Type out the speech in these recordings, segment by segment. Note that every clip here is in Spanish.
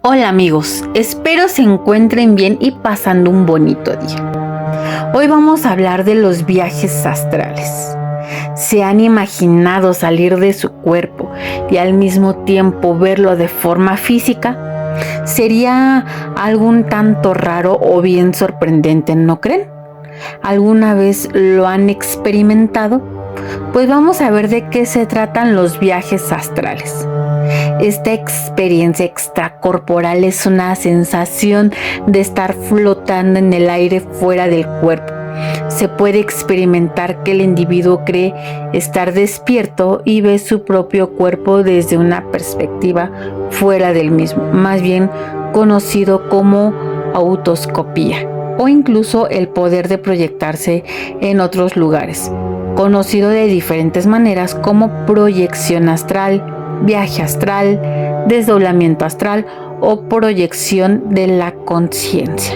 Hola amigos, espero se encuentren bien y pasando un bonito día. Hoy vamos a hablar de los viajes astrales. ¿Se han imaginado salir de su cuerpo y al mismo tiempo verlo de forma física? Sería algo un tanto raro o bien sorprendente, ¿no creen? ¿Alguna vez lo han experimentado? Pues vamos a ver de qué se tratan los viajes astrales. Esta experiencia extracorporal es una sensación de estar flotando en el aire fuera del cuerpo. Se puede experimentar que el individuo cree estar despierto y ve su propio cuerpo desde una perspectiva fuera del mismo, más bien conocido como autoscopía, o incluso el poder de proyectarse en otros lugares, conocido de diferentes maneras como proyección astral, viaje astral, desdoblamiento astral o proyección de la conciencia,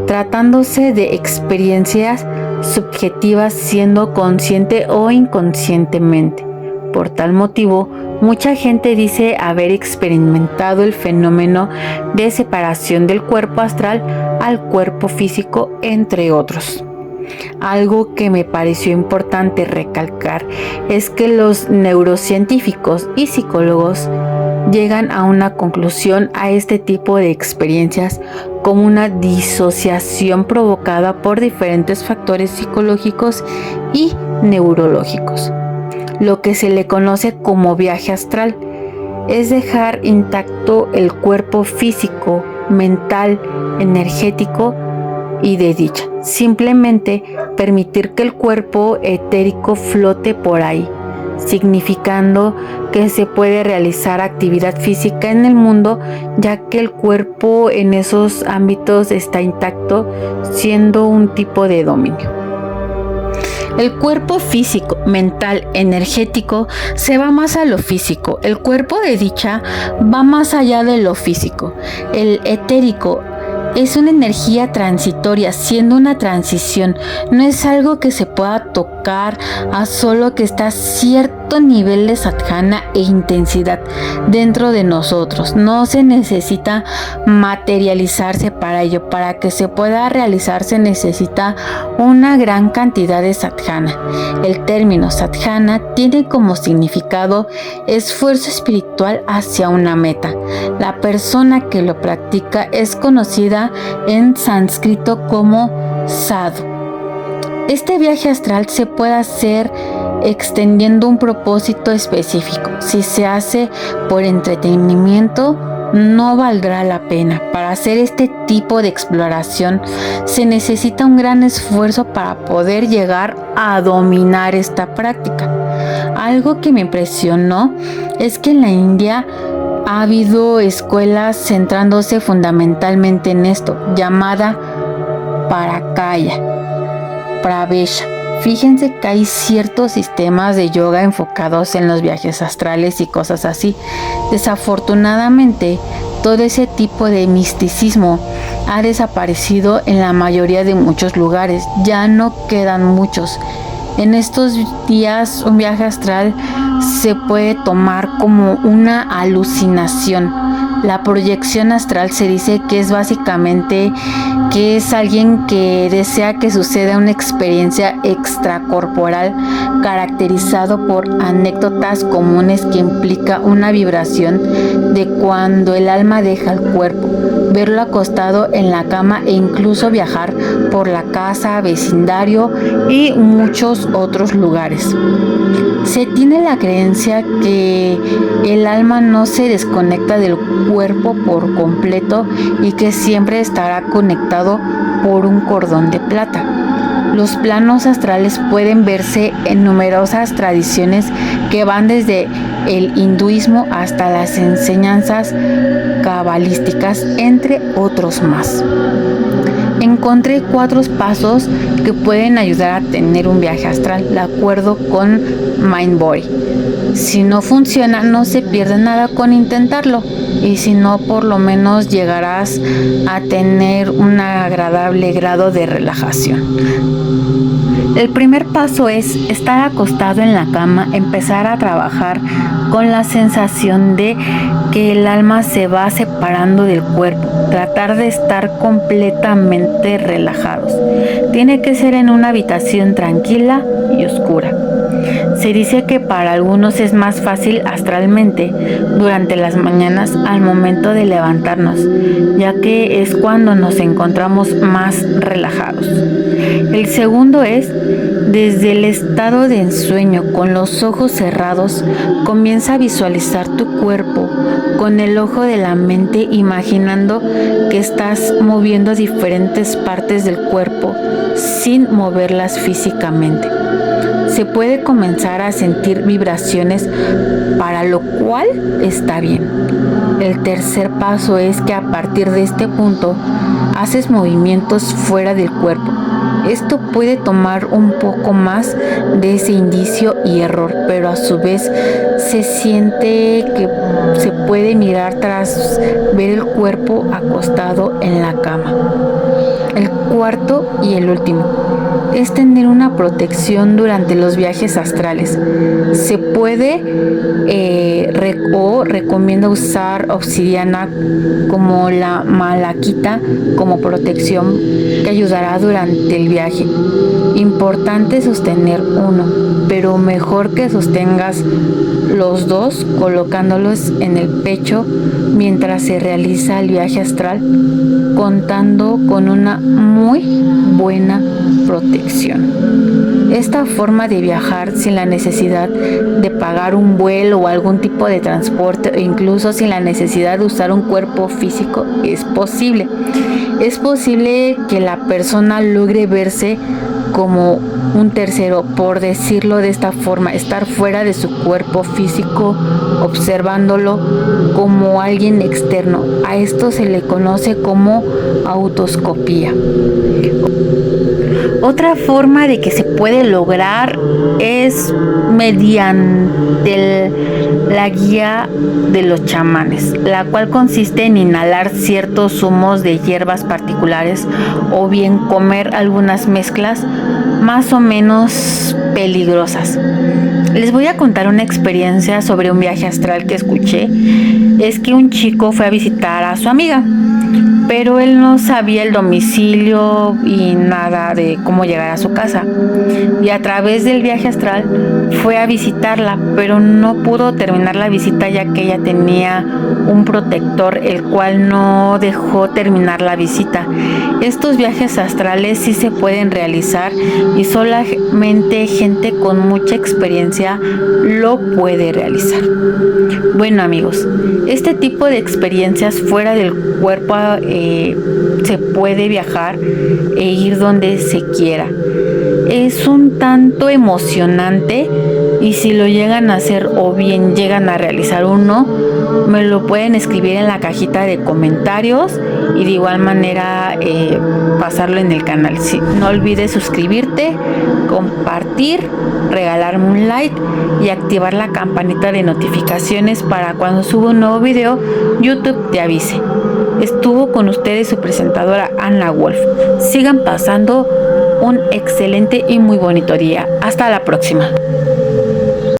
tratándose de experiencias subjetivas siendo consciente o inconscientemente. Por tal motivo, mucha gente dice haber experimentado el fenómeno de separación del cuerpo astral al cuerpo físico, entre otros. Algo que me pareció importante recalcar es que los neurocientíficos y psicólogos llegan a una conclusión a este tipo de experiencias como una disociación provocada por diferentes factores psicológicos y neurológicos. Lo que se le conoce como viaje astral es dejar intacto el cuerpo físico, mental, energético y de dicha. Simplemente permitir que el cuerpo etérico flote por ahí, significando que se puede realizar actividad física en el mundo, ya que el cuerpo en esos ámbitos está intacto, siendo un tipo de dominio. El cuerpo físico, mental, energético se va más a lo físico. El cuerpo de dicha va más allá de lo físico. El etérico es una energía transitoria, siendo una transición. No es algo que se pueda tocar, a solo que está a cierto nivel de sadhana e intensidad dentro de nosotros. No se necesita materializarse para ello. Para que se pueda realizar se necesita una gran cantidad de sadhana. El término sadhana tiene como significado esfuerzo espiritual hacia una meta. La persona que lo practica es conocida en sánscrito como sadhu. Este viaje astral se puede hacer extendiendo un propósito específico. Si se hace por entretenimiento, no valdrá la pena. Para hacer este tipo de exploración se necesita un gran esfuerzo para poder llegar a dominar esta práctica. Algo que me impresionó es que en la India ha habido escuelas centrándose fundamentalmente en esto, llamada Parakaya, Pravesha. Fíjense que hay ciertos sistemas de yoga enfocados en los viajes astrales y cosas así. Desafortunadamente, todo ese tipo de misticismo ha desaparecido en la mayoría de muchos lugares. Ya no quedan muchos. En estos días, un viaje astral se puede tomar como una alucinación. La proyección astral se dice que es básicamente que es alguien que desea que suceda una experiencia extracorporal caracterizado por anécdotas comunes que implica una vibración de cuando el alma deja el cuerpo, verlo acostado en la cama e incluso viajar por la casa, vecindario y muchos otros lugares. Se tiene la creencia que el alma no se desconecta del cuerpo por completo y que siempre estará conectado por un cordón de plata. Los planos astrales pueden verse en numerosas tradiciones que van desde el hinduismo hasta las enseñanzas cabalísticas, entre otros más. Encontré 4 pasos que pueden ayudar a tener un viaje astral de acuerdo con Mindbody. Si no funciona, no se pierde nada con intentarlo, y si no, por lo menos llegarás a tener un agradable grado de relajación. El primer paso es estar acostado en la cama, empezar a trabajar con la sensación de que el alma se va separando del cuerpo, tratar de estar completamente relajados. Tiene que ser en una habitación tranquila y oscura. Se dice que para algunos es más fácil astralmente durante las mañanas al momento de levantarnos, ya que es cuando nos encontramos más relajados. El segundo es, desde el estado de ensueño con los ojos cerrados, comienza a visualizar tu cuerpo con el ojo de la mente, imaginando que estás moviendo diferentes partes del cuerpo sin moverlas físicamente. Se puede comenzar a sentir vibraciones, para lo cual está bien. El tercer paso es que a partir de este punto haces movimientos fuera del cuerpo. Esto puede tomar un poco más de ese indicio y error, pero a su vez se siente que se puede mirar tras ver el cuerpo acostado en la cama. El cuarto y el último es tener una protección durante los viajes astrales. Se puede o recomienda usar obsidiana como la malaquita como protección que ayudará durante el viaje. Importante sostener uno, pero mejor que sostengas los dos colocándolos en el pecho mientras se realiza el viaje astral, contando con una muy buena protección. Esta forma de viajar sin la necesidad de pagar un vuelo o algún tipo de transporte, o incluso sin la necesidad de usar un cuerpo físico, es posible. Es posible que la persona logre verse como un tercero, por decirlo de esta forma, estar fuera de su cuerpo físico, observándolo como alguien externo. A esto se le conoce como autoscopía. Otra forma de que se puede lograr es mediante la guía de los chamanes, la cual consiste en inhalar ciertos zumos de hierbas particulares o bien comer algunas mezclas más o menos peligrosas. Les voy a contar una experiencia sobre un viaje astral que escuché. Es que un chico fue a visitar a su amiga, pero él no sabía el domicilio y nada de cómo llegar a su casa. Y a través del viaje astral fue a visitarla, pero no pudo terminar la visita ya que ella tenía un protector, el cual no dejó terminar la visita. Estos viajes astrales sí se pueden realizar y solamente gente con mucha experiencia lo puede realizar. Bueno amigos, este tipo de experiencias fuera del cuerpo se puede viajar e ir donde se quiera. Es un tanto emocionante y si lo llegan a hacer o bien llegan a realizar uno, me lo pueden escribir en la cajita de comentarios y de igual manera pasarlo en el canal. No olvides suscribirte, compartir, regalarme un like y activar la campanita de notificaciones para cuando suba un nuevo video, YouTube te avise. Estuvo con ustedes su presentadora Ana Wolf. Sigan pasando un excelente y muy bonito día. Hasta la próxima.